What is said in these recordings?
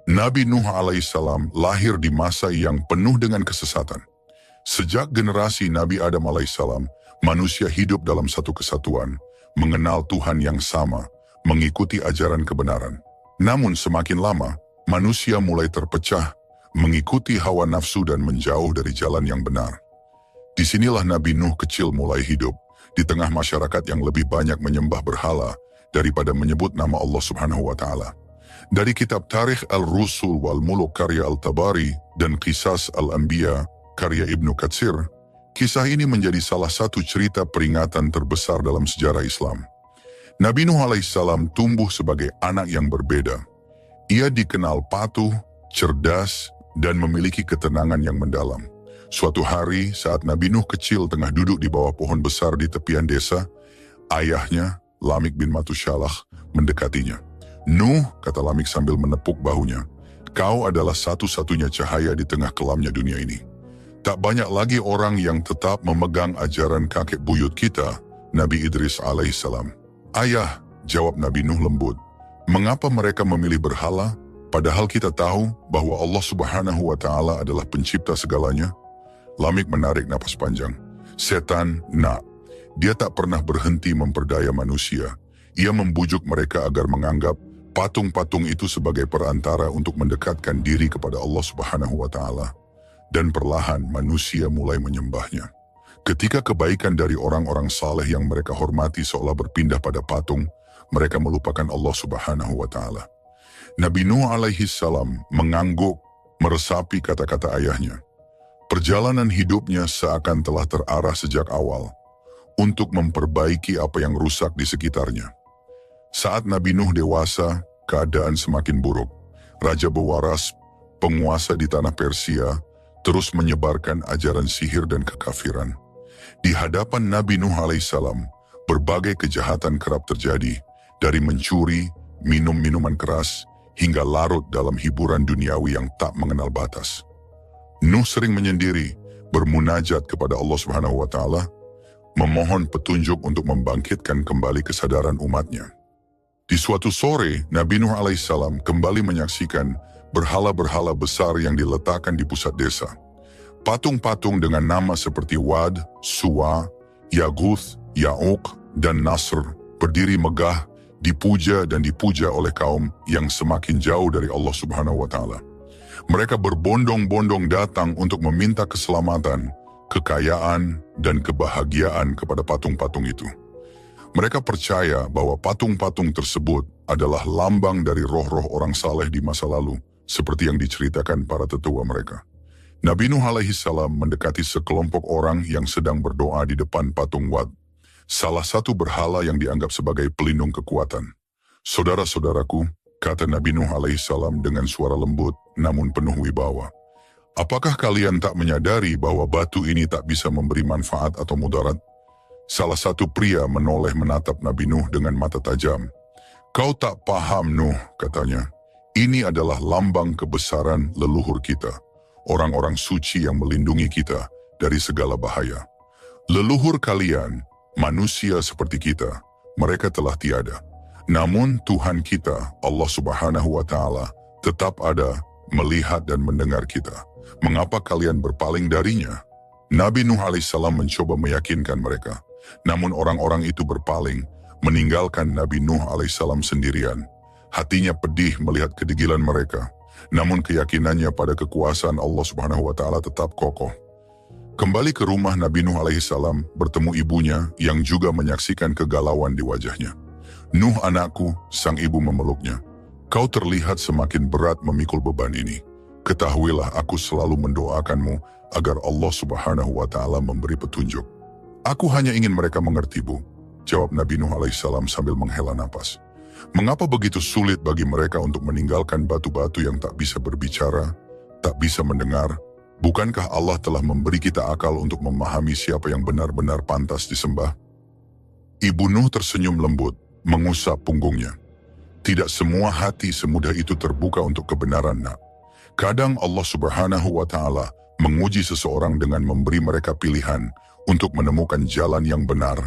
Nabi Nuh alaihissalam lahir di masa yang penuh dengan kesesatan. Sejak generasi Nabi Adam alaihissalam, manusia hidup dalam satu kesatuan, mengenal Tuhan yang sama, mengikuti ajaran kebenaran. Namun semakin lama, manusia mulai terpecah, mengikuti hawa nafsu dan menjauh dari jalan yang benar. Disinilah Nabi Nuh kecil mulai hidup, di tengah masyarakat yang lebih banyak menyembah berhala daripada menyebut nama Allah Subhanahu wa Ta'ala. Dari kitab Tarikh Al-Rusul wal Muluk karya Al-Tabari dan Qisas Al-Anbiya karya Ibnu Katsir, kisah ini menjadi salah satu cerita peringatan terbesar dalam sejarah Islam. Nabi Nuh alaihissalam tumbuh sebagai anak yang berbeda. Ia dikenal patuh, cerdas, dan memiliki ketenangan yang mendalam. Suatu hari saat Nabi Nuh kecil tengah duduk di bawah pohon besar di tepian desa, ayahnya, Lamik bin Matusyalah, mendekatinya. "Nuh," kata Lamik sambil menepuk bahunya, "kau adalah satu-satunya cahaya di tengah kelamnya dunia ini. Tak banyak lagi orang yang tetap memegang ajaran kakek buyut kita, Nabi Idris alaihissalam." "Ayah," jawab Nabi Nuh lembut, "mengapa mereka memilih berhala, padahal kita tahu bahwa Allah Subhanahu wa Ta'ala adalah pencipta segalanya?" Lamik menarik napas panjang. "Setan, nak. Dia tak pernah berhenti memperdaya manusia. Ia membujuk mereka agar menganggap patung-patung itu sebagai perantara untuk mendekatkan diri kepada Allah Subhanahu wa Ta'ala. Dan perlahan manusia mulai menyembahnya. Ketika kebaikan dari orang-orang saleh yang mereka hormati seolah berpindah pada patung, mereka melupakan Allah Subhanahu wa Ta'ala." Nabi Nuh alaihissalam mengangguk, meresapi kata-kata ayahnya. Perjalanan hidupnya seakan telah terarah sejak awal untuk memperbaiki apa yang rusak di sekitarnya. Saat Nabi Nuh dewasa, keadaan semakin buruk. Raja Bewaras, penguasa di tanah Persia, terus menyebarkan ajaran sihir dan kekafiran. Di hadapan Nabi Nuh alaihissalam, berbagai kejahatan kerap terjadi, dari mencuri, minum minuman keras, hingga larut dalam hiburan duniawi yang tak mengenal batas. Nuh sering menyendiri, bermunajat kepada Allah Subhanahu wa Ta'ala, memohon petunjuk untuk membangkitkan kembali kesadaran umatnya. Di suatu sore, Nabi Nuh alaihissalam kembali menyaksikan berhala-berhala besar yang diletakkan di pusat desa. Patung-patung dengan nama seperti Wad, Suwa, Yaguth, Ya'uq, dan Nasr berdiri megah, dipuja dan dipuja oleh kaum yang semakin jauh dari Allah Subhanahu wa Ta'ala. Mereka berbondong-bondong datang untuk meminta keselamatan, kekayaan, dan kebahagiaan kepada patung-patung itu. Mereka percaya bahwa patung-patung tersebut adalah lambang dari roh-roh orang saleh di masa lalu, seperti yang diceritakan para tetua mereka. Nabi Nuh alaihissalam mendekati sekelompok orang yang sedang berdoa di depan patung Wad, salah satu berhala yang dianggap sebagai pelindung kekuatan. "Saudara-saudaraku," kata Nabi Nuh alaihissalam dengan suara lembut namun penuh wibawa, "apakah kalian tak menyadari bahwa batu ini tak bisa memberi manfaat atau mudarat?" Salah satu pria menoleh menatap Nabi Nuh dengan mata tajam. "Kau tak paham, Nuh," katanya. "Ini adalah lambang kebesaran leluhur kita, orang-orang suci yang melindungi kita dari segala bahaya. Leluhur kalian, manusia seperti kita, mereka telah tiada. Namun Tuhan kita, Allah Subhanahu wa Ta'ala, tetap ada, melihat dan mendengar kita. Mengapa kalian berpaling darinya?" Nabi Nuh alaihissalam mencoba meyakinkan mereka. Namun orang-orang itu berpaling, meninggalkan Nabi Nuh alaihissalam sendirian. Hatinya pedih melihat kedegilan mereka. Namun keyakinannya pada kekuasaan Allah Subhanahu wa Ta'ala tetap kokoh. Kembali ke rumah Nabi Nuh alaihissalam, bertemu ibunya yang juga menyaksikan kegalauan di wajahnya. "Nuh anakku," sang ibu memeluknya, "kau terlihat semakin berat memikul beban ini. Ketahuilah aku selalu mendoakanmu agar Allah Subhanahu wa Ta'ala memberi petunjuk." "Aku hanya ingin mereka mengerti, Bu," jawab Nabi Nuh alaihissalam sambil menghela napas. "Mengapa begitu sulit bagi mereka untuk meninggalkan batu-batu yang tak bisa berbicara, tak bisa mendengar? Bukankah Allah telah memberi kita akal untuk memahami siapa yang benar-benar pantas disembah?" Ibu Nuh tersenyum lembut, mengusap punggungnya. "Tidak semua hati semudah itu terbuka untuk kebenaran, nak. Kadang Allah Subhanahu wa Ta'ala menguji seseorang dengan memberi mereka pilihan untuk menemukan jalan yang benar,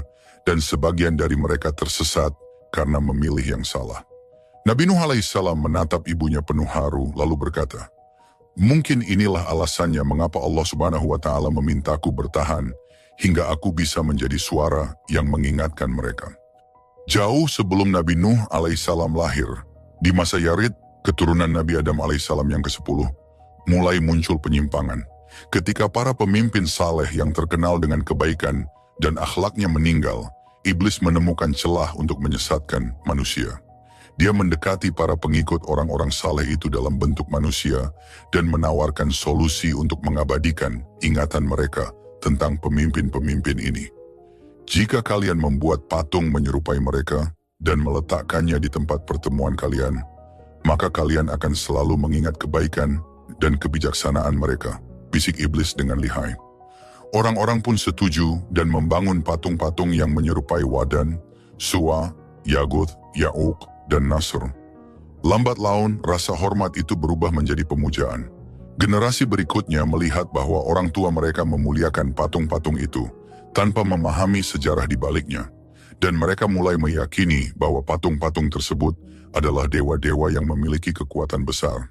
dan sebagian dari mereka tersesat karena memilih yang salah." Nabi Nuh alaihissalam menatap ibunya penuh haru lalu berkata, "Mungkin inilah alasannya mengapa Allah Subhanahu wa Ta'ala memintaku bertahan hingga aku bisa menjadi suara yang mengingatkan mereka." Jauh sebelum Nabi Nuh alaihissalam lahir, di masa Yarid, keturunan Nabi Adam alaihissalam yang ke-10, mulai muncul penyimpangan. Ketika para pemimpin saleh yang terkenal dengan kebaikan dan akhlaknya meninggal, iblis menemukan celah untuk menyesatkan manusia. Dia mendekati para pengikut orang-orang saleh itu dalam bentuk manusia dan menawarkan solusi untuk mengabadikan ingatan mereka tentang pemimpin-pemimpin ini. Jika kalian membuat patung menyerupai mereka dan meletakkannya di tempat pertemuan kalian, maka kalian akan selalu mengingat kebaikan dan kebijaksanaan mereka, bisik iblis dengan lihai. Orang-orang pun setuju dan membangun patung-patung yang menyerupai Wadan, Suwa, Yaguth, Ya'uq, dan Nasr. Lambat laun, rasa hormat itu berubah menjadi pemujaan. Generasi berikutnya melihat bahwa orang tua mereka memuliakan patung-patung itu tanpa memahami sejarah di baliknya, dan mereka mulai meyakini bahwa patung-patung tersebut adalah dewa-dewa yang memiliki kekuatan besar.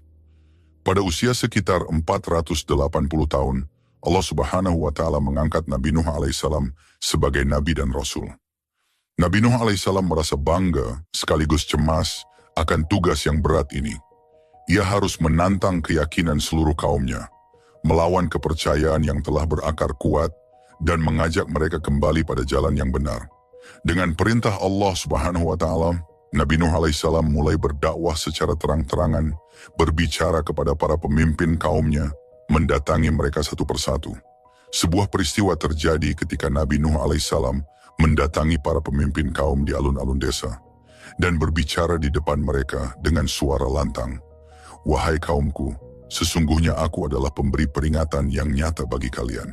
Pada usia sekitar 480 tahun, Allah Subhanahu wa Ta'ala mengangkat Nabi Nuh alaihissalam sebagai nabi dan rasul. Nabi Nuh alaihissalam merasa bangga sekaligus cemas akan tugas yang berat ini. Ia harus menantang keyakinan seluruh kaumnya, melawan kepercayaan yang telah berakar kuat, dan mengajak mereka kembali pada jalan yang benar. Dengan perintah Allah Subhanahu wa Ta'ala, Nabi Nuh alaihissalam mulai berdakwah secara terang-terangan, berbicara kepada para pemimpin kaumnya, mendatangi mereka satu persatu. Sebuah peristiwa terjadi ketika Nabi Nuh alaihissalam mendatangi para pemimpin kaum di alun-alun desa dan berbicara di depan mereka dengan suara lantang. "Wahai kaumku, sesungguhnya aku adalah pemberi peringatan yang nyata bagi kalian.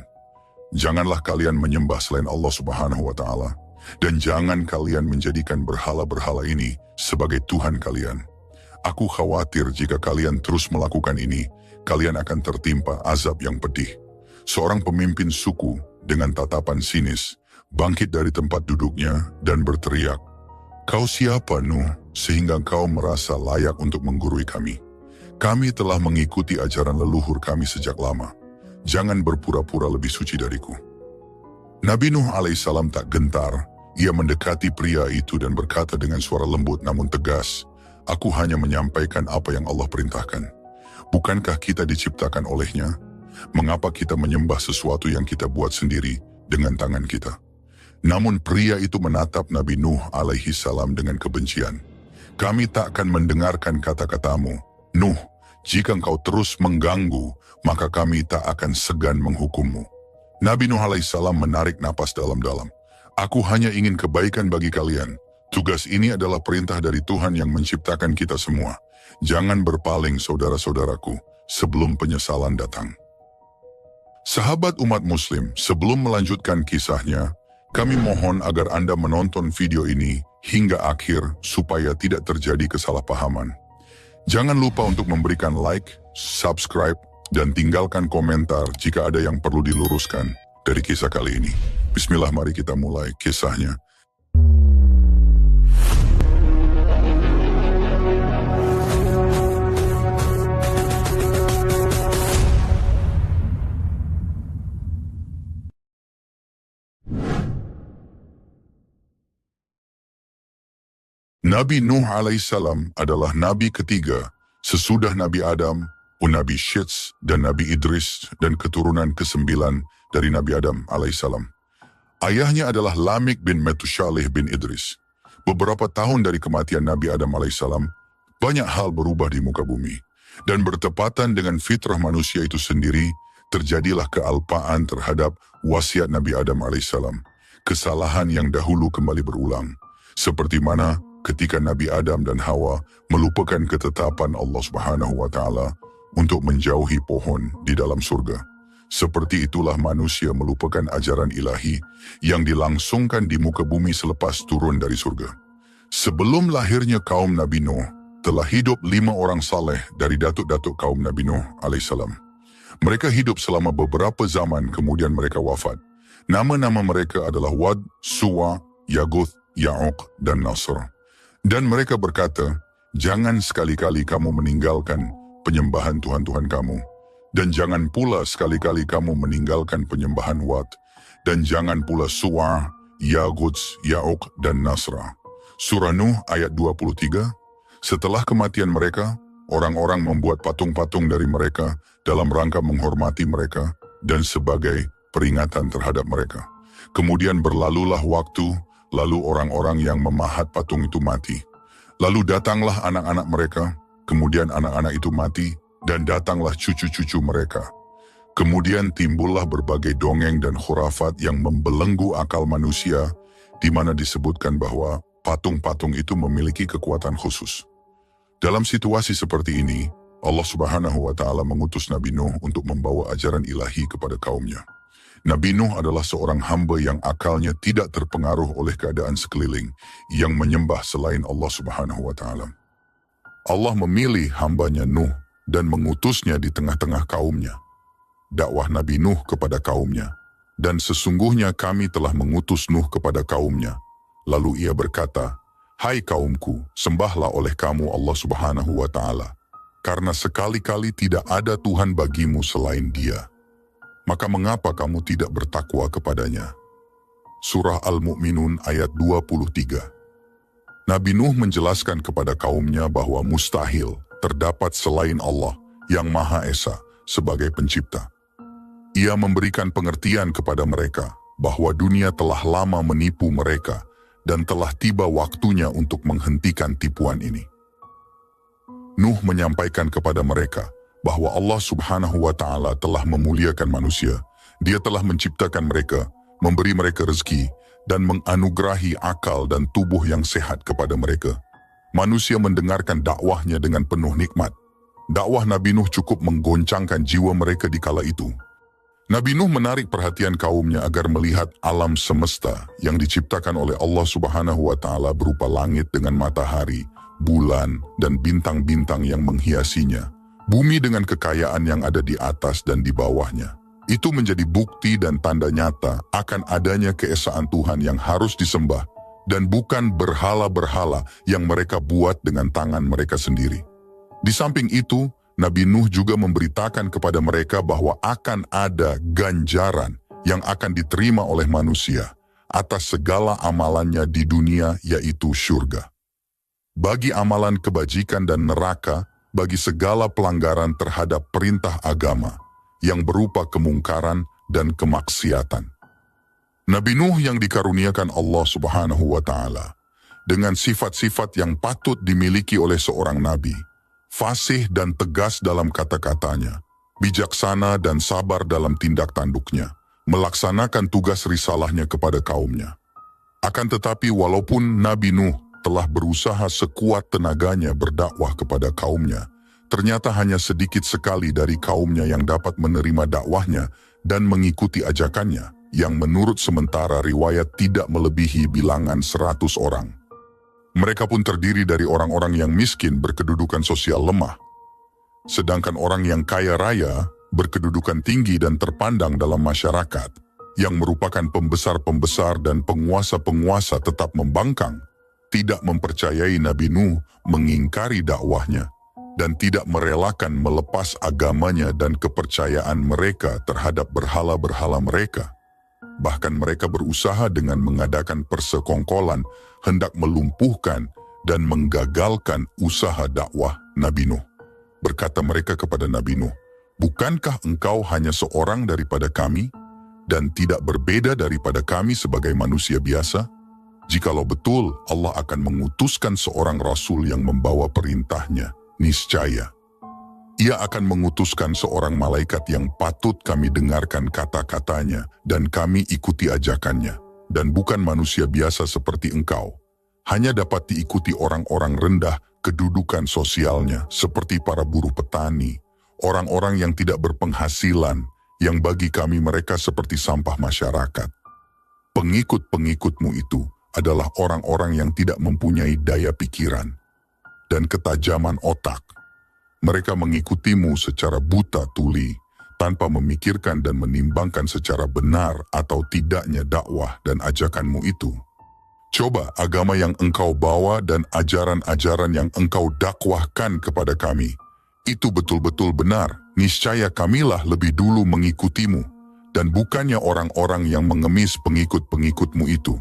Janganlah kalian menyembah selain Allah Subhanahu wa Ta'ala, dan jangan kalian menjadikan berhala-berhala ini sebagai Tuhan kalian. Aku khawatir jika kalian terus melakukan ini, kalian akan tertimpa azab yang pedih." Seorang pemimpin suku dengan tatapan sinis bangkit dari tempat duduknya dan berteriak, "Kau siapa, Nuh, sehingga kau merasa layak untuk menggurui kami? Kami telah mengikuti ajaran leluhur kami sejak lama. Jangan berpura-pura lebih suci dariku." Nabi Nuh alaihissalam tak gentar. Ia mendekati pria itu dan berkata dengan suara lembut namun tegas, "Aku hanya menyampaikan apa yang Allah perintahkan. Bukankah kita diciptakan olehnya? Mengapa kita menyembah sesuatu yang kita buat sendiri dengan tangan kita?" Namun pria itu menatap Nabi Nuh alaihissalam dengan kebencian. "Kami tak akan mendengarkan kata-katamu, Nuh. Jika engkau terus mengganggu, maka kami tak akan segan menghukummu." Nabi Nuh alaihissalam menarik napas dalam-dalam. "Aku hanya ingin kebaikan bagi kalian. Tugas ini adalah perintah dari Tuhan yang menciptakan kita semua. Jangan berpaling saudara-saudaraku sebelum penyesalan datang." Sahabat umat muslim, sebelum melanjutkan kisahnya, kami mohon agar Anda menonton video ini hingga akhir supaya tidak terjadi kesalahpahaman. Jangan lupa untuk memberikan like, subscribe, dan tinggalkan komentar jika ada yang perlu diluruskan dari kisah kali ini. Bismillah, mari kita mulai kisahnya. Nabi Nuh alaihissalam adalah nabi ketiga sesudah Nabi Adam, Nabi Syits, dan Nabi Idris, dan keturunan ke-9 dari Nabi Adam alaihissalam. Ayahnya adalah Lamik bin Metushalih bin Idris. Beberapa tahun dari kematian Nabi Adam alaihissalam, banyak hal berubah di muka bumi. Dan bertepatan dengan fitrah manusia itu sendiri, terjadilah kealpaan terhadap wasiat Nabi Adam alaihissalam. Kesalahan yang dahulu kembali berulang. Seperti mana ketika Nabi Adam dan Hawa melupakan ketetapan Allah Subhanahu wa Ta'ala untuk menjauhi pohon di dalam surga. Seperti itulah manusia melupakan ajaran ilahi yang dilangsungkan di muka bumi selepas turun dari surga. Sebelum lahirnya kaum Nabi Nuh, telah hidup 5 orang saleh dari datuk-datuk kaum Nabi Nuh alaihissalam. Mereka hidup selama beberapa zaman kemudian mereka wafat. Nama-nama mereka adalah Wad, Suwa, Yaguth, Ya'uq, dan Nasr. Dan mereka berkata, Jangan sekali-kali kamu meninggalkan penyembahan Tuhan-Tuhan kamu. Dan jangan pula sekali-kali kamu meninggalkan penyembahan Wat. Dan jangan pula Suwa, Yaguts, Ya'uq, dan Nasra. Surah Nuh ayat 23. Setelah kematian mereka, orang-orang membuat patung-patung dari mereka dalam rangka menghormati mereka dan sebagai peringatan terhadap mereka. Kemudian berlalulah waktu, lalu orang-orang yang memahat patung itu mati. Lalu datanglah anak-anak mereka, kemudian anak-anak itu mati, dan datanglah cucu-cucu mereka. Kemudian timbullah berbagai dongeng dan khurafat yang membelenggu akal manusia, di mana disebutkan bahwa patung-patung itu memiliki kekuatan khusus. Dalam situasi seperti ini, Allah Subhanahu wa Ta'ala mengutus Nabi Nuh untuk membawa ajaran ilahi kepada kaumnya. Nabi Nuh adalah seorang hamba yang akalnya tidak terpengaruh oleh keadaan sekeliling yang menyembah selain Allah Subhanahu wa Ta'ala. Allah memilih hambanya Nuh dan mengutusnya di tengah-tengah kaumnya. Dakwah Nabi Nuh kepada kaumnya, dan sesungguhnya kami telah mengutus Nuh kepada kaumnya. Lalu ia berkata, "Hai kaumku, sembahlah oleh kamu Allah Subhanahu wa Ta'ala, karena sekali-kali tidak ada Tuhan bagimu selain Dia. Maka mengapa kamu tidak bertakwa kepadanya?" Surah Al-Mu'minun ayat 23. Nabi Nuh menjelaskan kepada kaumnya bahwa mustahil terdapat selain Allah yang Maha Esa sebagai pencipta. Ia memberikan pengertian kepada mereka bahwa dunia telah lama menipu mereka dan telah tiba waktunya untuk menghentikan tipuan ini. Nuh menyampaikan kepada mereka bahwa Allah Subhanahu wa Ta'ala telah memuliakan manusia. Dia telah menciptakan mereka, memberi mereka rezeki, dan menganugerahi akal dan tubuh yang sehat kepada mereka. Manusia mendengarkan dakwahnya dengan penuh nikmat. Dakwah Nabi Nuh cukup menggoncangkan jiwa mereka di kala itu. Nabi Nuh menarik perhatian kaumnya agar melihat alam semesta yang diciptakan oleh Allah Subhanahu wa Ta'ala berupa langit dengan matahari, bulan, dan bintang-bintang yang menghiasinya. Bumi dengan kekayaan yang ada di atas dan di bawahnya. Itu menjadi bukti dan tanda nyata akan adanya keesaan Tuhan yang harus disembah dan bukan berhala-berhala yang mereka buat dengan tangan mereka sendiri. Di samping itu, Nabi Nuh juga memberitakan kepada mereka bahwa akan ada ganjaran yang akan diterima oleh manusia atas segala amalannya di dunia, yaitu syurga. Bagi amalan kebajikan dan neraka, bagi segala pelanggaran terhadap perintah agama yang berupa kemungkaran dan kemaksiatan. Nabi Nuh yang dikaruniakan Allah Subhanahu wa Ta'ala dengan sifat-sifat yang patut dimiliki oleh seorang nabi, fasih dan tegas dalam kata-katanya, bijaksana dan sabar dalam tindak tanduknya, melaksanakan tugas risalahnya kepada kaumnya. Akan tetapi walaupun Nabi Nuh telah berusaha sekuat tenaganya berdakwah kepada kaumnya, ternyata hanya sedikit sekali dari kaumnya yang dapat menerima dakwahnya dan mengikuti ajakannya, yang menurut sementara riwayat tidak melebihi bilangan 100 orang. Mereka pun terdiri dari orang-orang yang miskin berkedudukan sosial lemah, sedangkan orang yang kaya raya berkedudukan tinggi dan terpandang dalam masyarakat, yang merupakan pembesar-pembesar dan penguasa-penguasa tetap membangkang, tidak mempercayai Nabi Nuh, mengingkari dakwahnya, dan tidak merelakan melepas agamanya dan kepercayaan mereka terhadap berhala-berhala mereka. Bahkan mereka berusaha dengan mengadakan persekongkolan hendak melumpuhkan dan menggagalkan usaha dakwah Nabi Nuh. Berkata mereka kepada Nabi Nuh, "Bukankah engkau hanya seorang daripada kami dan tidak berbeda daripada kami sebagai manusia biasa? Jikalau betul Allah akan mengutuskan seorang rasul yang membawa perintahnya, niscaya Ia akan mengutuskan seorang malaikat yang patut kami dengarkan kata-katanya dan kami ikuti ajakannya, dan bukan manusia biasa seperti engkau. Hanya dapat diikuti orang-orang rendah kedudukan sosialnya seperti para buruh petani, orang-orang yang tidak berpenghasilan, yang bagi kami mereka seperti sampah masyarakat. Pengikut-pengikutmu itu adalah orang-orang yang tidak mempunyai daya pikiran dan ketajaman otak. Mereka mengikutimu secara buta tuli, tanpa memikirkan dan menimbangkan secara benar atau tidaknya dakwah dan ajakanmu itu. Coba agama yang engkau bawa dan ajaran-ajaran yang engkau dakwahkan kepada kami. Itu betul-betul benar, niscaya kamilah lebih dulu mengikutimu, dan bukannya orang-orang yang mengemis pengikut-pengikutmu itu.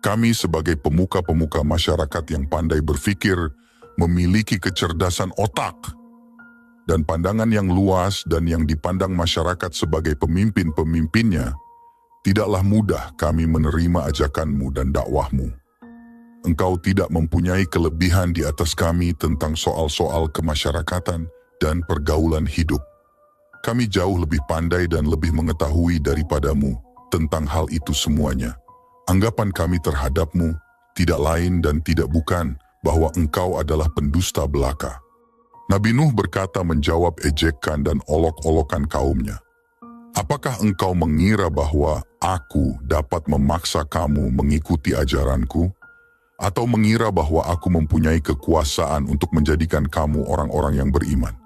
Kami sebagai pemuka-pemuka masyarakat yang pandai berfikir, memiliki kecerdasan otak, dan pandangan yang luas dan yang dipandang masyarakat sebagai pemimpin-pemimpinnya, tidaklah mudah kami menerima ajakanmu dan dakwahmu. Engkau tidak mempunyai kelebihan di atas kami tentang soal-soal kemasyarakatan dan pergaulan hidup. Kami jauh lebih pandai dan lebih mengetahui daripadamu tentang hal itu semuanya. Anggapan kami terhadapmu tidak lain dan tidak bukan bahwa engkau adalah pendusta belaka. Nabi Nuh berkata menjawab ejekan dan olok-olokan kaumnya. Apakah engkau mengira bahwa aku dapat memaksa kamu mengikuti ajaranku? Atau mengira bahwa aku mempunyai kekuasaan untuk menjadikan kamu orang-orang yang beriman?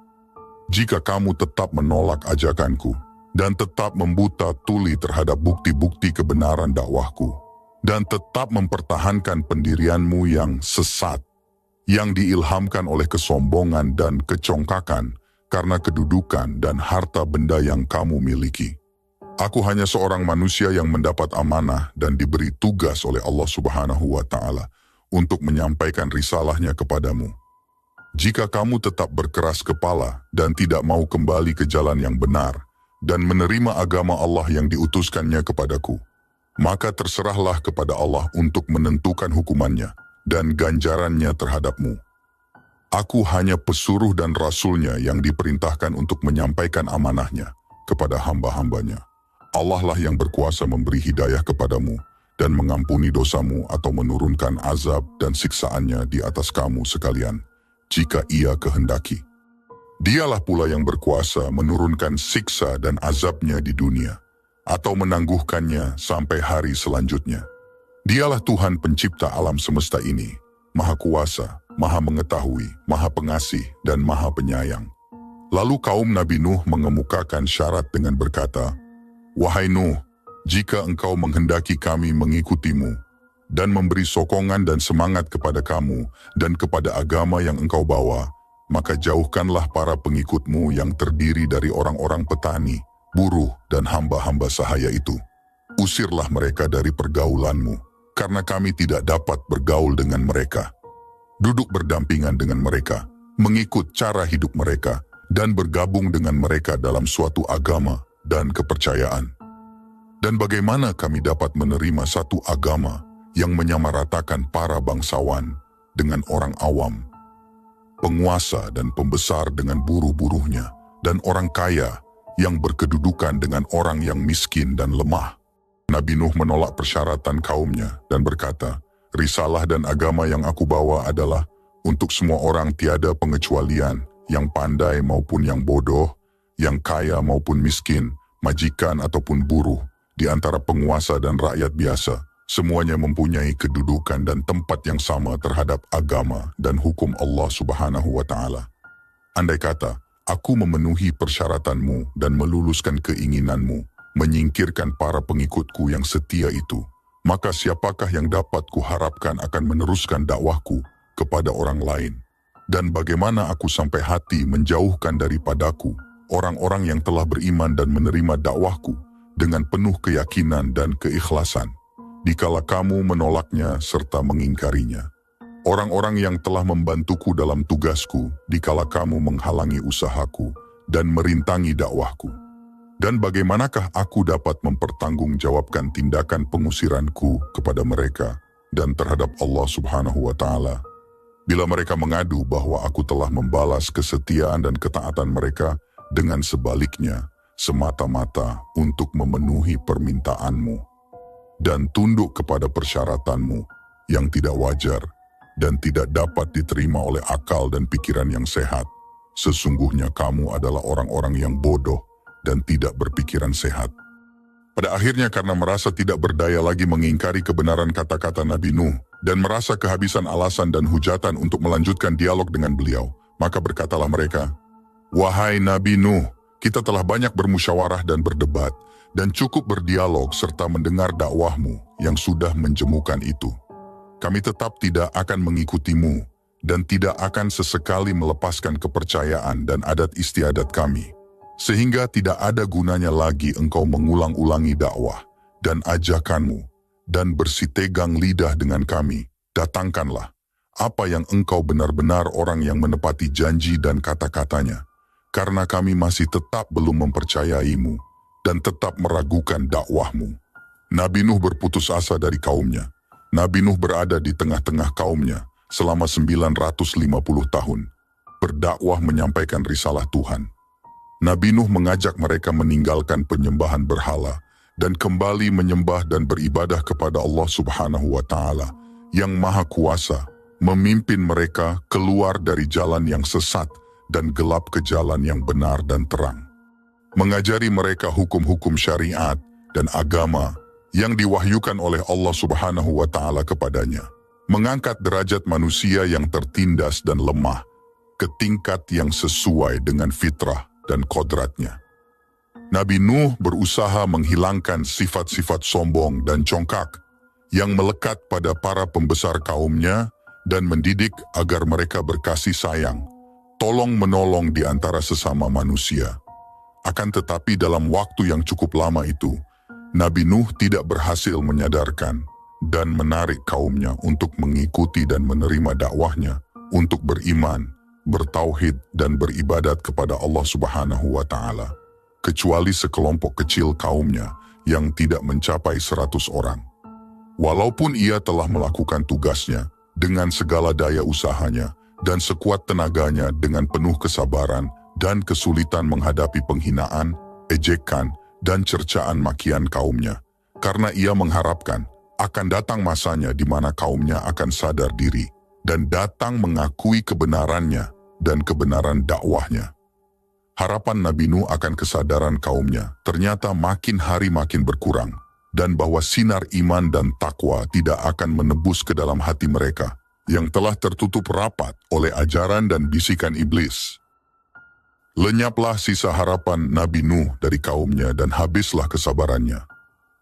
Jika kamu tetap menolak ajakanku dan tetap membuta tuli terhadap bukti-bukti kebenaran dakwahku dan tetap mempertahankan pendirianmu yang sesat, yang diilhamkan oleh kesombongan dan kecongkakan karena kedudukan dan harta benda yang kamu miliki. Aku hanya seorang manusia yang mendapat amanah dan diberi tugas oleh Allah Subhanahu wa Ta'ala untuk menyampaikan risalahnya kepadamu. Jika kamu tetap berkeras kepala dan tidak mau kembali ke jalan yang benar dan menerima agama Allah yang diutuskannya kepadaku, maka terserahlah kepada Allah untuk menentukan hukumannya dan ganjarannya terhadapmu. Aku hanya pesuruh dan rasulnya yang diperintahkan untuk menyampaikan amanahnya kepada hamba-hambanya. Allah lah yang berkuasa memberi hidayah kepadamu dan mengampuni dosamu atau menurunkan azab dan siksaannya di atas kamu sekalian, jika ia kehendaki. Dialah pula yang berkuasa menurunkan siksa dan azabnya di dunia, atau menangguhkannya sampai hari selanjutnya. Dialah Tuhan pencipta alam semesta ini, Maha Kuasa, Maha Mengetahui, Maha Pengasih, dan Maha Penyayang. Lalu kaum Nabi Nuh mengemukakan syarat dengan berkata, "Wahai Nuh, jika engkau menghendaki kami mengikutimu dan memberi sokongan dan semangat kepada kamu dan kepada agama yang engkau bawa, maka jauhkanlah para pengikutmu yang terdiri dari orang-orang petani, buruh, dan hamba-hamba sahaya itu. Usirlah mereka dari pergaulanmu, karena kami tidak dapat bergaul dengan mereka. Duduk berdampingan dengan mereka, mengikut cara hidup mereka, dan bergabung dengan mereka dalam suatu agama dan kepercayaan. Dan bagaimana kami dapat menerima satu agama yang menyamaratakan para bangsawan dengan orang awam, penguasa dan pembesar dengan buruh-buruhnya, dan orang kaya yang berkedudukan dengan orang yang miskin dan lemah?" Nabi Nuh menolak persyaratan kaumnya dan berkata, "Risalah dan agama yang aku bawa adalah untuk semua orang tiada pengecualian, yang pandai maupun yang bodoh, yang kaya maupun miskin, majikan ataupun buruh, di antara penguasa dan rakyat biasa. Semuanya mempunyai kedudukan dan tempat yang sama terhadap agama dan hukum Allah Subhanahu wa Ta'ala. Andai kata, aku memenuhi persyaratanmu dan meluluskan keinginanmu, menyingkirkan para pengikutku yang setia itu, maka siapakah yang dapat kuharapkan akan meneruskan dakwahku kepada orang lain? Dan bagaimana aku sampai hati menjauhkan daripadaku orang-orang yang telah beriman dan menerima dakwahku dengan penuh keyakinan dan keikhlasan, dikala kamu menolaknya serta mengingkarinya. Orang-orang yang telah membantuku dalam tugasku, dikala kamu menghalangi usahaku dan merintangi dakwahku. Dan bagaimanakah aku dapat mempertanggungjawabkan tindakan pengusiranku kepada mereka dan terhadap Allah Subhanahu wa Ta'ala, bila mereka mengadu bahwa aku telah membalas kesetiaan dan ketaatan mereka dengan sebaliknya, semata-mata untuk memenuhi permintaanmu, dan tunduk kepada persyaratanmu yang tidak wajar dan tidak dapat diterima oleh akal dan pikiran yang sehat. Sesungguhnya kamu adalah orang-orang yang bodoh dan tidak berpikiran sehat." Pada akhirnya, karena merasa tidak berdaya lagi mengingkari kebenaran kata-kata Nabi Nuh dan merasa kehabisan alasan dan hujatan untuk melanjutkan dialog dengan beliau, maka berkatalah mereka, "Wahai Nabi Nuh, kita telah banyak bermusyawarah dan berdebat, dan cukup berdialog serta mendengar dakwahmu yang sudah menjemukan itu. Kami tetap tidak akan mengikutimu dan tidak akan sesekali melepaskan kepercayaan dan adat istiadat kami. Sehingga tidak ada gunanya lagi engkau mengulang-ulangi dakwah dan ajakanmu dan bersitegang lidah dengan kami. Datangkanlah apa yang engkau benar-benar orang yang menepati janji dan kata-katanya, karena kami masih tetap belum mempercayaimu dan tetap meragukan dakwahmu. Nabi Nuh berputus asa dari kaumnya. Nabi Nuh berada di tengah-tengah kaumnya selama 950 tahun, berdakwah menyampaikan risalah Tuhan. Nabi Nuh mengajak mereka meninggalkan penyembahan berhala dan kembali menyembah dan beribadah kepada Allah Subhanahu wa Ta'ala yang Maha Kuasa, memimpin mereka keluar dari jalan yang sesat dan gelap ke jalan yang benar dan terang. Mengajari mereka hukum-hukum syariat dan agama yang diwahyukan oleh Allah Subhanahu wa Ta'ala kepadanya. Mengangkat derajat manusia yang tertindas dan lemah ke tingkat yang sesuai dengan fitrah dan kodratnya. Nabi Nuh berusaha menghilangkan sifat-sifat sombong dan congkak yang melekat pada para pembesar kaumnya dan mendidik agar mereka berkasih sayang, tolong-menolong di antara sesama manusia. Akan tetapi dalam waktu yang cukup lama itu, Nabi Nuh tidak berhasil menyadarkan dan menarik kaumnya untuk mengikuti dan menerima dakwahnya, untuk beriman, bertauhid dan beribadat kepada Allah Subhanahu wa Ta'ala, kecuali sekelompok kecil kaumnya yang tidak mencapai 100 orang. Walaupun ia telah melakukan tugasnya dengan segala daya usahanya dan sekuat tenaganya dengan penuh kesabaran dan kesulitan menghadapi penghinaan, ejekan, dan cercaan makian kaumnya, karena ia mengharapkan akan datang masanya di mana kaumnya akan sadar diri dan datang mengakui kebenarannya dan kebenaran dakwahnya. Harapan Nabi Nuh akan kesadaran kaumnya ternyata makin hari makin berkurang, dan bahwa sinar iman dan takwa tidak akan menebus ke dalam hati mereka yang telah tertutup rapat oleh ajaran dan bisikan iblis. Lenyaplah sisa harapan Nabi Nuh dari kaumnya dan habislah kesabarannya.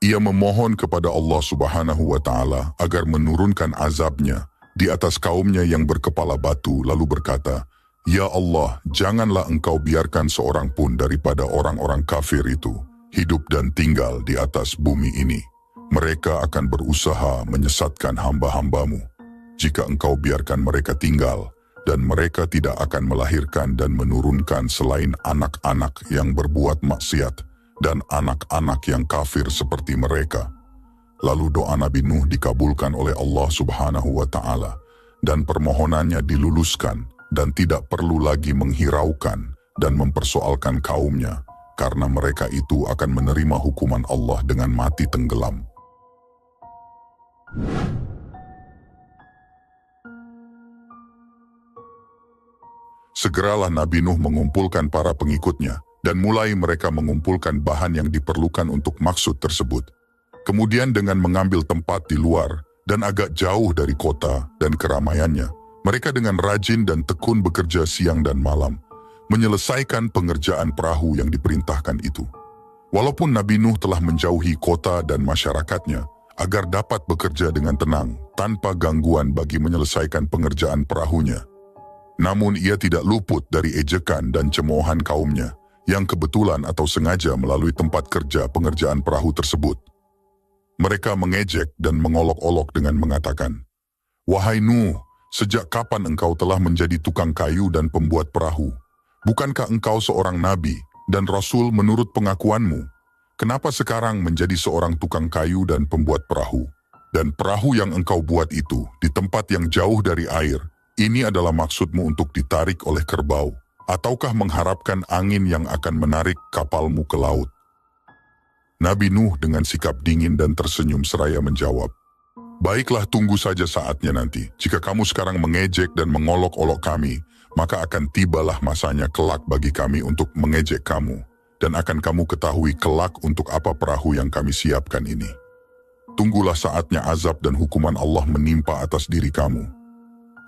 Ia memohon kepada Allah Subhanahu wa Ta'ala agar menurunkan azabnya di atas kaumnya yang berkepala batu, lalu berkata, "Ya Allah, janganlah engkau biarkan seorang pun daripada orang-orang kafir itu hidup dan tinggal di atas bumi ini. Mereka akan berusaha menyesatkan hamba-hambamu. Jika engkau biarkan mereka tinggal, dan mereka tidak akan melahirkan dan menurunkan selain anak-anak yang berbuat maksiat dan anak-anak yang kafir seperti mereka." Lalu doa Nabi Nuh dikabulkan oleh Allah Subhanahu wa Ta'ala, dan permohonannya diluluskan dan tidak perlu lagi menghiraukan dan mempersoalkan kaumnya, karena mereka itu akan menerima hukuman Allah dengan mati tenggelam. Segeralah Nabi Nuh mengumpulkan para pengikutnya dan mulai mereka mengumpulkan bahan yang diperlukan untuk maksud tersebut. Kemudian dengan mengambil tempat di luar dan agak jauh dari kota dan keramaiannya, mereka dengan rajin dan tekun bekerja siang dan malam, menyelesaikan pengerjaan perahu yang diperintahkan itu. Walaupun Nabi Nuh telah menjauhi kota dan masyarakatnya agar dapat bekerja dengan tenang tanpa gangguan bagi menyelesaikan pengerjaan perahunya, namun ia tidak luput dari ejekan dan cemoohan kaumnya yang kebetulan atau sengaja melalui tempat kerja pengerjaan perahu tersebut. Mereka mengejek dan mengolok-olok dengan mengatakan, "Wahai Nuh, sejak kapan engkau telah menjadi tukang kayu dan pembuat perahu? Bukankah engkau seorang nabi dan rasul menurut pengakuanmu? Kenapa sekarang menjadi seorang tukang kayu dan pembuat perahu? Dan perahu yang engkau buat itu di tempat yang jauh dari air, ini adalah maksudmu untuk ditarik oleh kerbau, ataukah mengharapkan angin yang akan menarik kapalmu ke laut?" Nabi Nuh dengan sikap dingin dan tersenyum seraya menjawab, "Baiklah, tunggu saja saatnya nanti. Jika kamu sekarang mengejek dan mengolok-olok kami, maka akan tibalah masanya kelak bagi kami untuk mengejek kamu, dan akan kamu ketahui kelak untuk apa perahu yang kami siapkan ini. Tunggulah saatnya azab dan hukuman Allah menimpa atas diri kamu."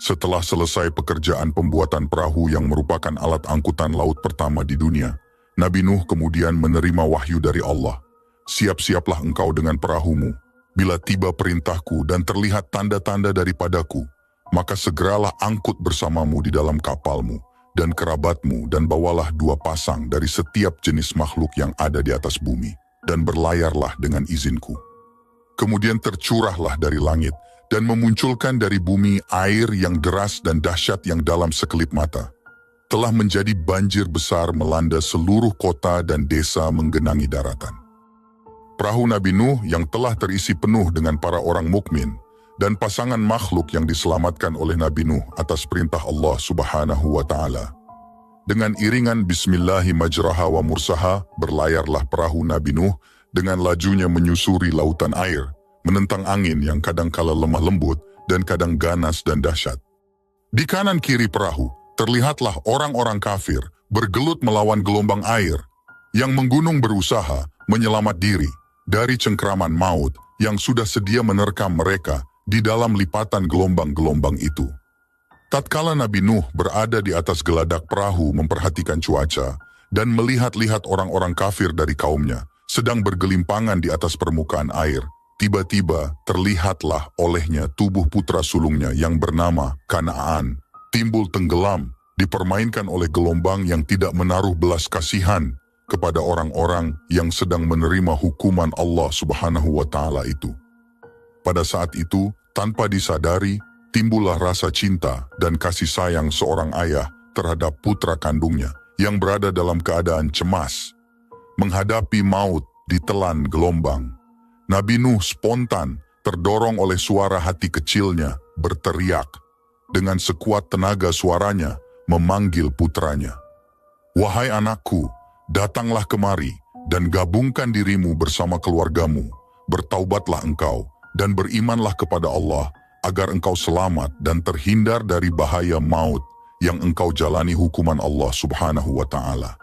Setelah selesai pekerjaan pembuatan perahu yang merupakan alat angkutan laut pertama di dunia, Nabi Nuh kemudian menerima wahyu dari Allah, "Siap-siaplah engkau dengan perahumu, Bila tiba perintahku dan terlihat tanda-tanda daripadaku, maka segeralah angkut bersamamu di dalam kapalmu dan kerabatmu dan bawalah 2 pasang dari setiap jenis makhluk yang ada di atas bumi dan berlayarlah dengan izinku. Kemudian tercurahlah dari langit dan memunculkan dari bumi air yang deras dan dahsyat yang dalam sekelip mata. Telah menjadi banjir besar melanda seluruh kota dan desa menggenangi daratan. Perahu Nabi Nuh yang telah terisi penuh dengan para orang mukmin dan pasangan makhluk yang diselamatkan oleh Nabi Nuh atas perintah Allah Subhanahu wa Ta'ala. Dengan iringan Bismillahi majraha wa mursaha, berlayarlah perahu Nabi Nuh dengan lajunya menyusuri lautan air, menentang angin yang kadangkala lemah lembut dan kadang ganas dan dahsyat. Di kanan kiri perahu, terlihatlah orang-orang kafir bergelut melawan gelombang air yang menggunung berusaha menyelamat diri dari cengkraman maut yang sudah sedia menerkam mereka di dalam lipatan gelombang-gelombang itu. Tatkala Nabi Nuh berada di atas geladak perahu memperhatikan cuaca dan melihat-lihat orang-orang kafir dari kaumnya sedang bergelimpangan di atas permukaan air, tiba-tiba terlihatlah olehnya tubuh putra sulungnya yang bernama Kanaan timbul tenggelam, dipermainkan oleh gelombang yang tidak menaruh belas kasihan kepada orang-orang yang sedang menerima hukuman Allah Subhanahu wa Ta'ala itu. Pada saat itu, tanpa disadari, timbullah rasa cinta dan kasih sayang seorang ayah terhadap putra kandungnya yang berada dalam keadaan cemas, menghadapi maut ditelan gelombang. Nabi Nuh spontan terdorong oleh suara hati kecilnya berteriak. Dengan sekuat tenaga suaranya memanggil putranya. Wahai anakku, datanglah kemari dan gabungkan dirimu bersama keluargamu. Bertaubatlah engkau dan berimanlah kepada Allah agar engkau selamat dan terhindar dari bahaya maut yang engkau jalani hukuman Allah Subhanahu wa Ta'ala.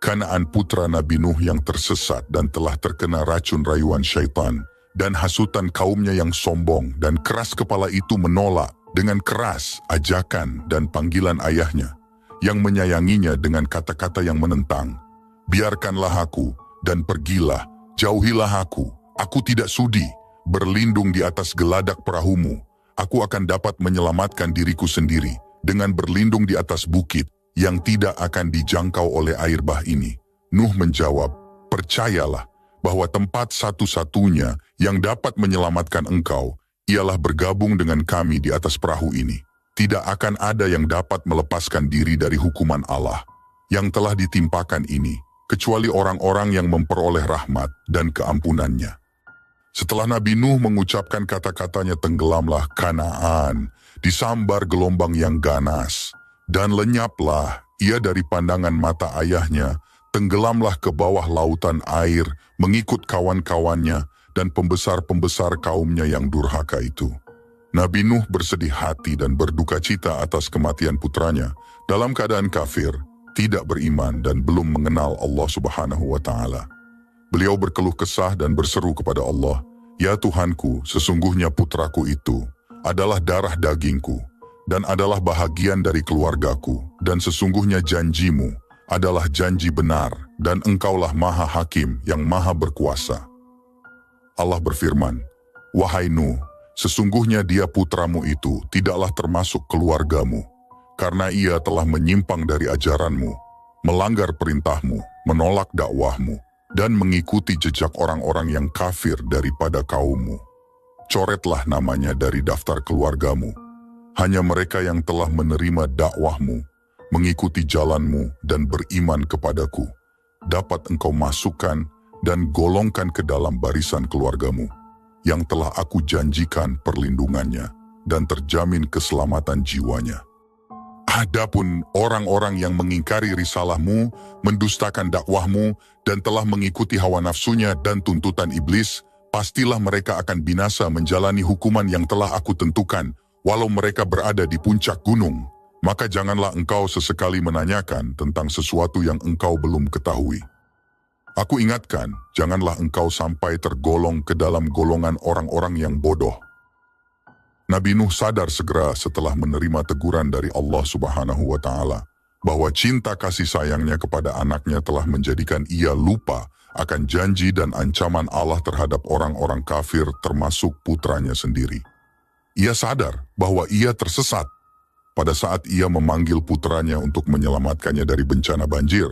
Kanaan putra Nabi Nuh yang tersesat dan telah terkena racun rayuan syaitan dan hasutan kaumnya yang sombong dan keras kepala itu menolak dengan keras ajakan dan panggilan ayahnya yang menyayanginya dengan kata-kata yang menentang. Biarkanlah aku dan pergilah, jauhilah aku tidak sudi berlindung di atas geladak perahumu. Aku akan dapat menyelamatkan diriku sendiri dengan berlindung di atas bukit yang tidak akan dijangkau oleh air bah ini. Nuh menjawab, percayalah bahwa tempat satu-satunya yang dapat menyelamatkan engkau ialah bergabung dengan kami di atas perahu ini. Tidak akan ada yang dapat melepaskan diri dari hukuman Allah yang telah ditimpakan ini, kecuali orang-orang yang memperoleh rahmat dan keampunannya. Setelah Nabi Nuh mengucapkan kata-katanya, tenggelamlah Kanaan, disambar gelombang yang ganas, dan lenyaplah ia dari pandangan mata ayahnya, tenggelamlah ke bawah lautan air, mengikut kawan-kawannya, dan pembesar-pembesar kaumnya yang durhaka itu. Nabi Nuh bersedih hati dan berduka cita atas kematian putranya dalam keadaan kafir, tidak beriman dan belum mengenal Allah Subhanahu wa Ta'ala. Beliau berkeluh kesah dan berseru kepada Allah, "Ya Tuhanku, sesungguhnya putraku itu adalah darah dagingku dan adalah bahagian dari keluargaku, dan sesungguhnya janjimu adalah janji benar dan engkaulah maha hakim yang maha berkuasa." Allah berfirman, "Wahai Nuh, sesungguhnya dia putramu itu tidaklah termasuk keluargamu, karena ia telah menyimpang dari ajaranmu, melanggar perintahmu, menolak dakwahmu, dan mengikuti jejak orang-orang yang kafir daripada kaummu. Coretlah namanya dari daftar keluargamu. Hanya mereka yang telah menerima dakwahmu, mengikuti jalanmu dan beriman kepadaku, dapat engkau masukkan dan golongkan ke dalam barisan keluargamu, yang telah aku janjikan perlindungannya dan terjamin keselamatan jiwanya. Adapun orang-orang yang mengingkari risalahmu, mendustakan dakwahmu, dan telah mengikuti hawa nafsunya dan tuntutan iblis, pastilah mereka akan binasa menjalani hukuman yang telah aku tentukan, walau mereka berada di puncak gunung. Maka janganlah engkau sesekali menanyakan tentang sesuatu yang engkau belum ketahui. Aku ingatkan, janganlah engkau sampai tergolong ke dalam golongan orang-orang yang bodoh." Nabi Nuh sadar segera setelah menerima teguran dari Allah Subhanahu wa Ta'ala bahwa cinta kasih sayangnya kepada anaknya telah menjadikan ia lupa akan janji dan ancaman Allah terhadap orang-orang kafir termasuk putranya sendiri. Ia sadar bahwa ia tersesat pada saat ia memanggil putranya untuk menyelamatkannya dari bencana banjir,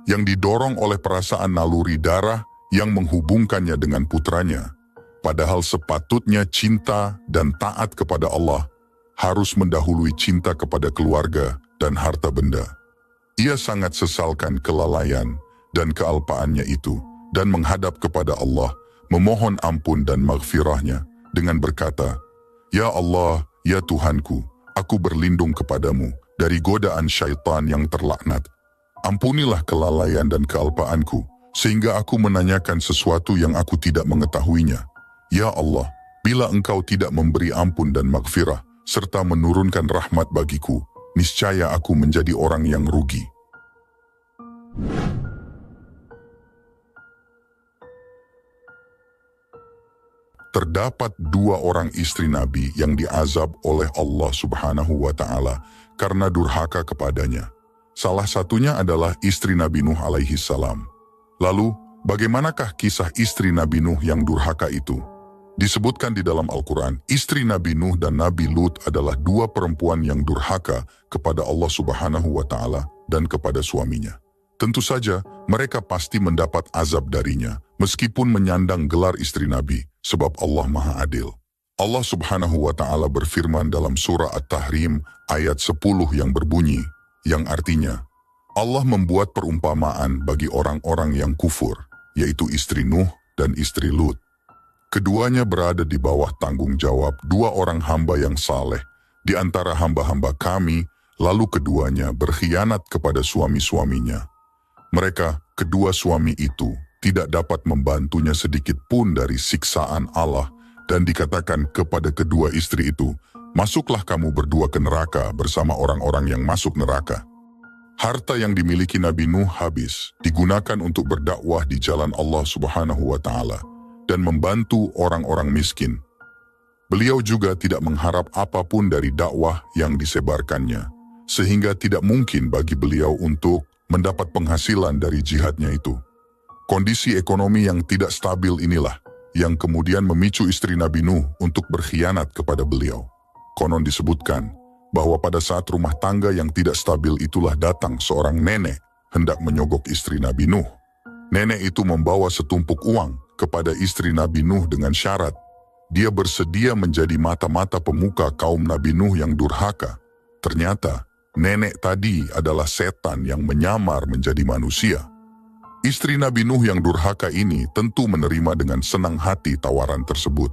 yang didorong oleh perasaan naluri darah yang menghubungkannya dengan putranya. Padahal sepatutnya cinta dan taat kepada Allah harus mendahului cinta kepada keluarga dan harta benda. Ia sangat sesalkan kelalaian dan kealpaannya itu dan menghadap kepada Allah, memohon ampun dan maghfirahnya dengan berkata, "Ya Allah, ya Tuhanku, aku berlindung kepadamu dari godaan syaitan yang terlaknat. Ampunilah kelalaian dan kealpaanku, sehingga aku menanyakan sesuatu yang aku tidak mengetahuinya. Ya Allah, bila Engkau tidak memberi ampun dan maghfirah, serta menurunkan rahmat bagiku, niscaya aku menjadi orang yang rugi." Terdapat 2 orang istri Nabi yang diazab oleh Allah Subhanahu wa Ta'ala karena durhaka kepadanya. Salah satunya adalah istri Nabi Nuh alaihi salam. Lalu, bagaimanakah kisah istri Nabi Nuh yang durhaka itu? Disebutkan di dalam Al-Quran, istri Nabi Nuh dan Nabi Lut adalah 2 perempuan yang durhaka kepada Allah Subhanahu wa Ta'ala dan kepada suaminya. Tentu saja, mereka pasti mendapat azab darinya, meskipun menyandang gelar istri Nabi, sebab Allah Maha Adil. Allah Subhanahu wa Ta'ala berfirman dalam surah At-Tahrim ayat 10 yang berbunyi, yang artinya, Allah membuat perumpamaan bagi orang-orang yang kufur, yaitu istri Nuh dan istri Lut. Keduanya berada di bawah tanggung jawab 2 orang hamba yang saleh di antara hamba-hamba kami, lalu keduanya berkhianat kepada suami-suaminya. Mereka, kedua suami itu, tidak dapat membantunya sedikit pun dari siksaan Allah dan dikatakan kepada kedua istri itu, "Masuklah kamu berdua ke neraka bersama orang-orang yang masuk neraka." Harta yang dimiliki Nabi Nuh habis, digunakan untuk berdakwah di jalan Allah Subhanahu wa Ta'ala dan membantu orang-orang miskin. Beliau juga tidak mengharap apapun dari dakwah yang disebarkannya, sehingga tidak mungkin bagi beliau untuk mendapat penghasilan dari jihadnya itu. Kondisi ekonomi yang tidak stabil inilah yang kemudian memicu istri Nabi Nuh untuk berkhianat kepada beliau. Konon disebutkan bahwa pada saat rumah tangga yang tidak stabil itulah datang seorang nenek hendak menyogok istri Nabi Nuh. Nenek itu membawa setumpuk uang kepada istri Nabi Nuh dengan syarat dia bersedia menjadi mata-mata pemuka kaum Nabi Nuh yang durhaka. Ternyata nenek tadi adalah setan yang menyamar menjadi manusia. Istri Nabi Nuh yang durhaka ini tentu menerima dengan senang hati tawaran tersebut.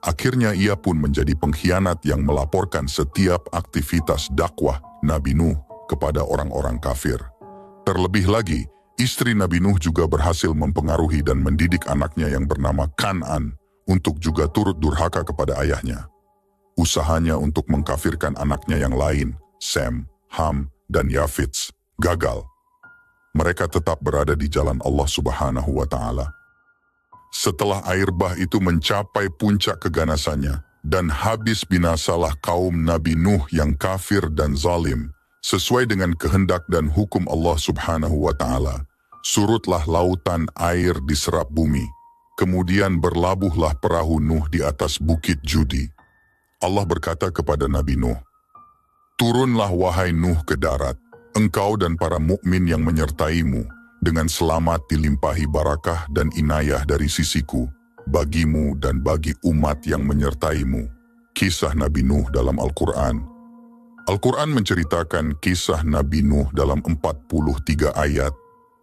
Akhirnya ia pun menjadi pengkhianat yang melaporkan setiap aktivitas dakwah Nabi Nuh kepada orang-orang kafir. Terlebih lagi, istri Nabi Nuh juga berhasil mempengaruhi dan mendidik anaknya yang bernama Kan'an untuk juga turut durhaka kepada ayahnya. Usahanya untuk mengkafirkan anaknya yang lain, Sem, Ham, dan Yafits, gagal. Mereka tetap berada di jalan Allah Subhanahu wa Ta'ala. Setelah air bah itu mencapai puncak keganasannya dan habis binasalah kaum Nabi Nuh yang kafir dan zalim, sesuai dengan kehendak dan hukum Allah Subhanahu wa Ta'ala, surutlah lautan air diserap bumi. Kemudian berlabuhlah perahu Nuh di atas bukit Judi. Allah berkata kepada Nabi Nuh, "Turunlah wahai Nuh ke darat, engkau dan para mukmin yang menyertaimu, dengan selamat dilimpahi barakah dan inayah dari sisiku, bagimu dan bagi umat yang menyertaimu." Kisah Nabi Nuh dalam Al-Quran. Al-Quran menceritakan kisah Nabi Nuh dalam 43 ayat,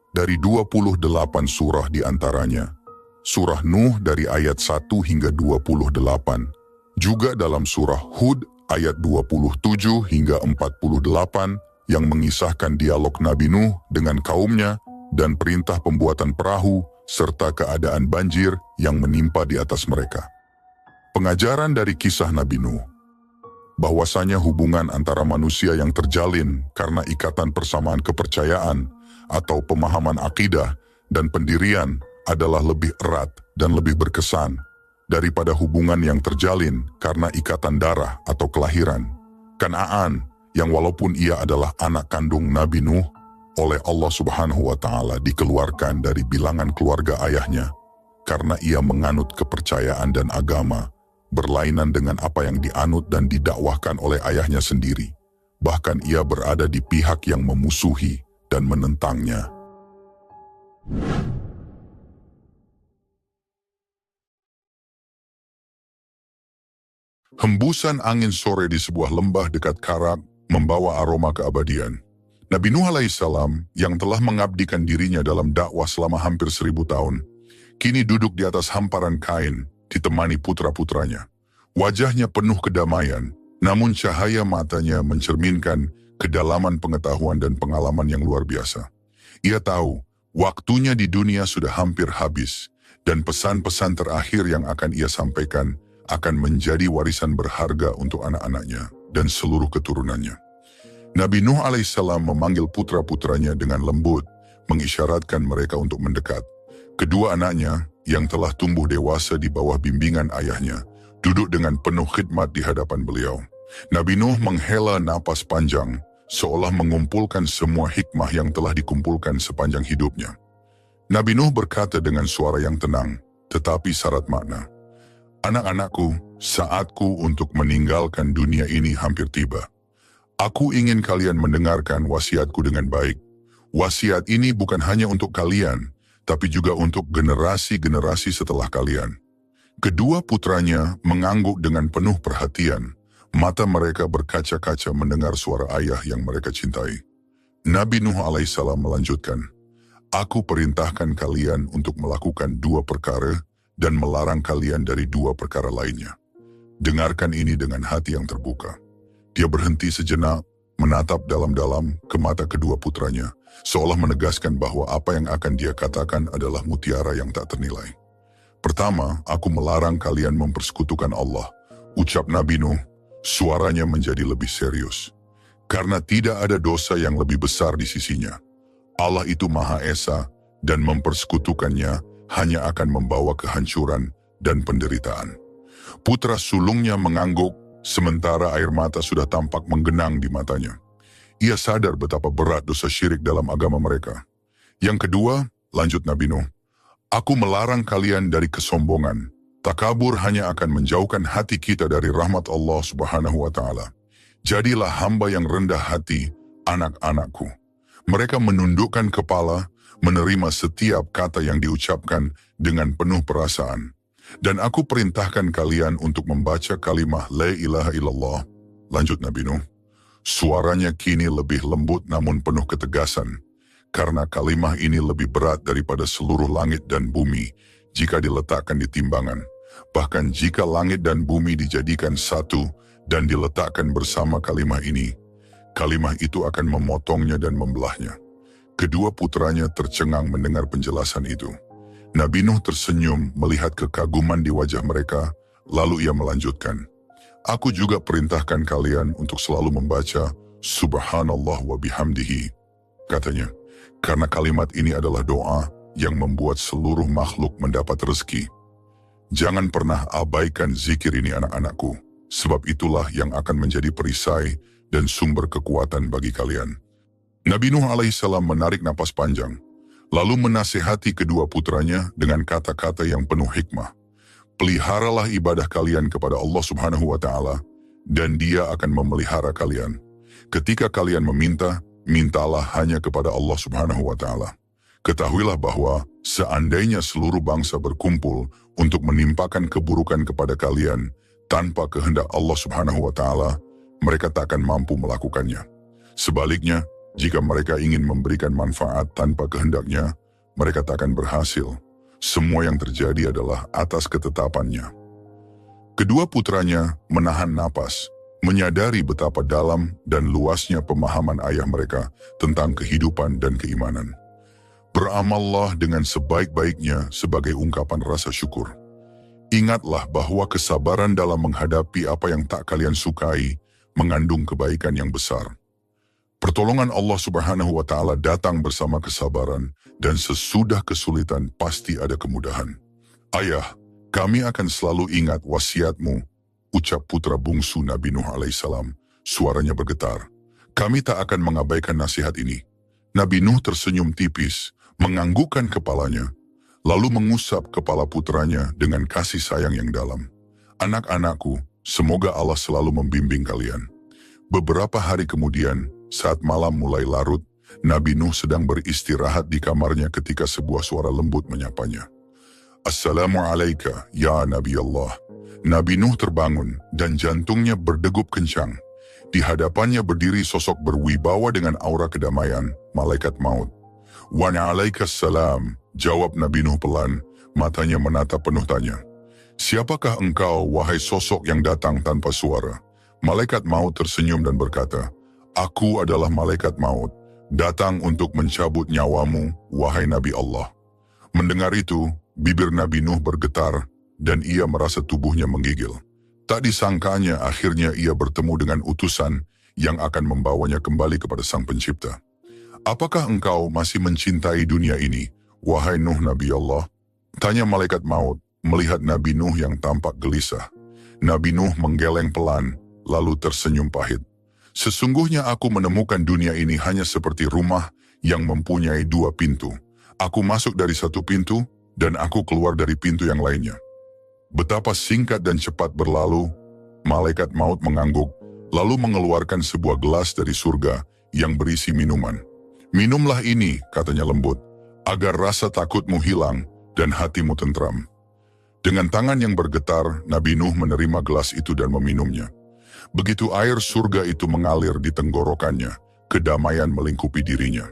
dari 28 surah di antaranya. Surah Nuh dari ayat 1 hingga 28, juga dalam surah Hud ayat 27 hingga 48 yang mengisahkan dialog Nabi Nuh dengan kaumnya dan perintah pembuatan perahu serta keadaan banjir yang menimpa di atas mereka. Pengajaran dari kisah Nabi Nuh, bahwasanya hubungan antara manusia yang terjalin karena ikatan persamaan kepercayaan atau pemahaman akidah dan pendirian adalah lebih erat dan lebih berkesan daripada hubungan yang terjalin karena ikatan darah atau kelahiran. Kan'an, yang walaupun ia adalah anak kandung Nabi Nuh, oleh Allah Subhanahu wa Ta'ala dikeluarkan dari bilangan keluarga ayahnya karena ia menganut kepercayaan dan agama berlainan dengan apa yang dianut dan didakwahkan oleh ayahnya sendiri. Bahkan ia berada di pihak yang memusuhi dan menentangnya. Hembusan angin sore di sebuah lembah dekat Karak membawa aroma keabadian. Nabi Nuh alaihissalam yang telah mengabdikan dirinya dalam dakwah selama hampir 1000 tahun, kini duduk di atas hamparan kain ditemani putra-putranya. Wajahnya penuh kedamaian, namun cahaya matanya mencerminkan kedalaman pengetahuan dan pengalaman yang luar biasa. Ia tahu waktunya di dunia sudah hampir habis dan pesan-pesan terakhir yang akan ia sampaikan akan menjadi warisan berharga untuk anak-anaknya dan seluruh keturunannya. Nabi Nuh alaihissalam memanggil putra-putranya dengan lembut, mengisyaratkan mereka untuk mendekat. Kedua anaknya, yang telah tumbuh dewasa di bawah bimbingan ayahnya, duduk dengan penuh khidmat di hadapan beliau. Nabi Nuh menghela napas panjang, seolah mengumpulkan semua hikmah yang telah dikumpulkan sepanjang hidupnya. Nabi Nuh berkata dengan suara yang tenang, tetapi syarat makna. Anak-anakku, saatku untuk meninggalkan dunia ini hampir tiba. Aku ingin kalian mendengarkan wasiatku dengan baik. Wasiat ini bukan hanya untuk kalian, tapi juga untuk generasi-generasi setelah kalian. Kedua putranya mengangguk dengan penuh perhatian. Mata mereka berkaca-kaca mendengar suara ayah yang mereka cintai. Nabi Nuh alaihissalam melanjutkan, Aku perintahkan kalian untuk melakukan 2 perkara dan melarang kalian dari 2 perkara lainnya. Dengarkan ini dengan hati yang terbuka. Dia berhenti sejenak, menatap dalam-dalam ke mata kedua putranya, seolah menegaskan bahwa apa yang akan dia katakan adalah mutiara yang tak ternilai. Pertama, aku melarang kalian mempersekutukan Allah, ucap Nabi Nuh, suaranya menjadi lebih serius. Karena tidak ada dosa yang lebih besar di sisinya. Allah itu Maha Esa dan mempersekutukannya hanya akan membawa kehancuran dan penderitaan. Putra sulungnya mengangguk, sementara air mata sudah tampak menggenang di matanya. Ia sadar betapa berat dosa syirik dalam agama mereka. Yang kedua, lanjut Nabi Nuh, Aku melarang kalian dari kesombongan. Takabur hanya akan menjauhkan hati kita dari rahmat Allah Subhanahu wa Ta'ala. Jadilah hamba yang rendah hati, anak-anakku. Mereka menundukkan kepala, menerima setiap kata yang diucapkan dengan penuh perasaan. Dan aku perintahkan kalian untuk membaca kalimah La ilaha illallah. Lanjut Nabi Nuh. Suaranya kini lebih lembut namun penuh ketegasan. Karena kalimah ini lebih berat daripada seluruh langit dan bumi jika diletakkan di timbangan. Bahkan jika langit dan bumi dijadikan satu dan diletakkan bersama kalimah ini, kalimah itu akan memotongnya dan membelahnya. Kedua putranya tercengang mendengar penjelasan itu. Nabi Nuh tersenyum melihat kekaguman di wajah mereka, lalu ia melanjutkan, Aku juga perintahkan kalian untuk selalu membaca Subhanallah wa bihamdihi. Katanya, karena kalimat ini adalah doa yang membuat seluruh makhluk mendapat rezeki. Jangan pernah abaikan zikir ini anak-anakku, sebab itulah yang akan menjadi perisai dan sumber kekuatan bagi kalian. Nabi Nuh alaihissalam menarik napas panjang, lalu menasihati kedua putranya dengan kata-kata yang penuh hikmah. Peliharalah ibadah kalian kepada Allah Subhanahu wa Ta'ala, dan Dia akan memelihara kalian. Ketika kalian meminta, mintalah hanya kepada Allah Subhanahu wa Ta'ala. Ketahuilah bahwa seandainya seluruh bangsa berkumpul untuk menimpakan keburukan kepada kalian tanpa kehendak Allah Subhanahu wa Ta'ala, mereka tak akan mampu melakukannya. Sebaliknya, jika mereka ingin memberikan manfaat tanpa kehendaknya, mereka tak akan berhasil. Semua yang terjadi adalah atas ketetapannya. Kedua putranya menahan napas, menyadari betapa dalam dan luasnya pemahaman ayah mereka tentang kehidupan dan keimanan. Beramallah dengan sebaik-baiknya sebagai ungkapan rasa syukur. Ingatlah bahwa kesabaran dalam menghadapi apa yang tak kalian sukai mengandung kebaikan yang besar. Pertolongan Allah Subhanahu wa Ta'ala datang bersama kesabaran, dan sesudah kesulitan pasti ada kemudahan. Ayah, kami akan selalu ingat wasiatmu, ucap putra bungsu Nabi Nuh alaihissalam. Suaranya bergetar. Kami tak akan mengabaikan nasihat ini. Nabi Nuh tersenyum tipis, menganggukkan kepalanya, lalu mengusap kepala putranya dengan kasih sayang yang dalam. Anak-anakku, semoga Allah selalu membimbing kalian. Beberapa hari kemudian, saat malam mulai larut, Nabi Nuh sedang beristirahat di kamarnya ketika sebuah suara lembut menyapanya. Assalamualaikum, ya Nabi Allah. Nabi Nuh terbangun dan jantungnya berdegup kencang. Di hadapannya berdiri sosok berwibawa dengan aura kedamaian, malaikat maut. Waalaikumsalam, jawab Nabi Nuh pelan, matanya menatap penuh tanya. Siapakah engkau, wahai sosok yang datang tanpa suara? Malaikat maut tersenyum dan berkata, aku adalah malaikat maut, datang untuk mencabut nyawamu, wahai Nabi Allah. Mendengar itu, bibir Nabi Nuh bergetar, dan ia merasa tubuhnya menggigil. Tak disangkanya akhirnya ia bertemu dengan utusan yang akan membawanya kembali kepada Sang Pencipta. Apakah engkau masih mencintai dunia ini, wahai Nuh Nabi Allah? Tanya malaikat maut, melihat Nabi Nuh yang tampak gelisah. Nabi Nuh menggeleng pelan, lalu tersenyum pahit. Sesungguhnya aku menemukan dunia ini hanya seperti rumah yang mempunyai dua pintu. Aku masuk dari satu pintu, dan aku keluar dari pintu yang lainnya. Betapa singkat dan cepat berlalu, malaikat maut mengangguk, lalu mengeluarkan sebuah gelas dari surga yang berisi minuman. Minumlah ini, katanya lembut, agar rasa takutmu hilang dan hatimu tentram. Dengan tangan yang bergetar, Nabi Nuh menerima gelas itu dan meminumnya. Begitu air surga itu mengalir di tenggorokannya, kedamaian melingkupi dirinya.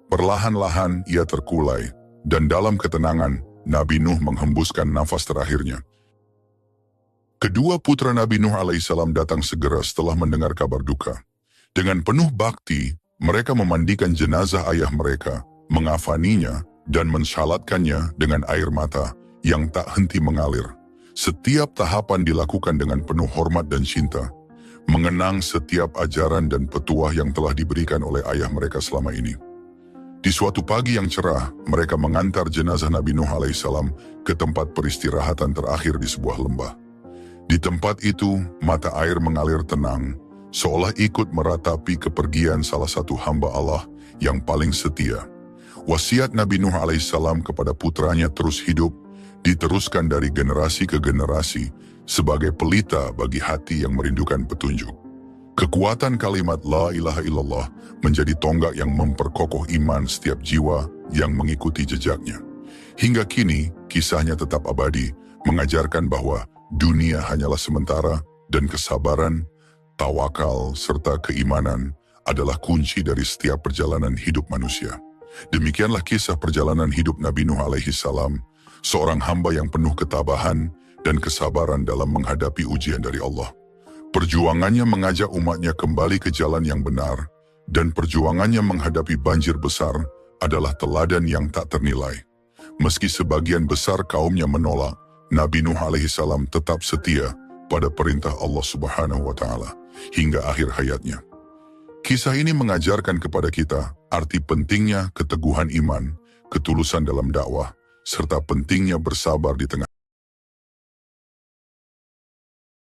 Perlahan-lahan ia terkulai, dan dalam ketenangan, Nabi Nuh menghembuskan nafas terakhirnya. Kedua putra Nabi Nuh alaihissalam datang segera setelah mendengar kabar duka. Dengan penuh bakti, mereka memandikan jenazah ayah mereka, mengafaninya, dan mensalatkannya dengan air mata yang tak henti mengalir. Setiap tahapan dilakukan dengan penuh hormat dan cinta, mengenang setiap ajaran dan petuah yang telah diberikan oleh ayah mereka selama ini. Di suatu pagi yang cerah, mereka mengantar jenazah Nabi Nuh alaihissalam ke tempat peristirahatan terakhir di sebuah lembah. Di tempat itu, mata air mengalir tenang, seolah ikut meratapi kepergian salah satu hamba Allah yang paling setia. Wasiat Nabi Nuh alaihissalam kepada putranya terus hidup, diteruskan dari generasi ke generasi sebagai pelita bagi hati yang merindukan petunjuk. Kekuatan kalimat La ilaha illallah menjadi tonggak yang memperkokoh iman setiap jiwa yang mengikuti jejaknya. Hingga kini, kisahnya tetap abadi, mengajarkan bahwa dunia hanyalah sementara dan kesabaran, tawakal, serta keimanan adalah kunci dari setiap perjalanan hidup manusia. Demikianlah kisah perjalanan hidup Nabi Nuh alaihissalam, seorang hamba yang penuh ketabahan dan kesabaran dalam menghadapi ujian dari Allah. Perjuangannya mengajak umatnya kembali ke jalan yang benar, dan perjuangannya menghadapi banjir besar adalah teladan yang tak ternilai. Meski sebagian besar kaumnya menolak, Nabi Nuh alaihissalam tetap setia pada perintah Allah Subhanahu wa Ta'ala hingga akhir hayatnya. Kisah ini mengajarkan kepada kita arti pentingnya keteguhan iman, ketulusan dalam dakwah, serta pentingnya bersabar di tengah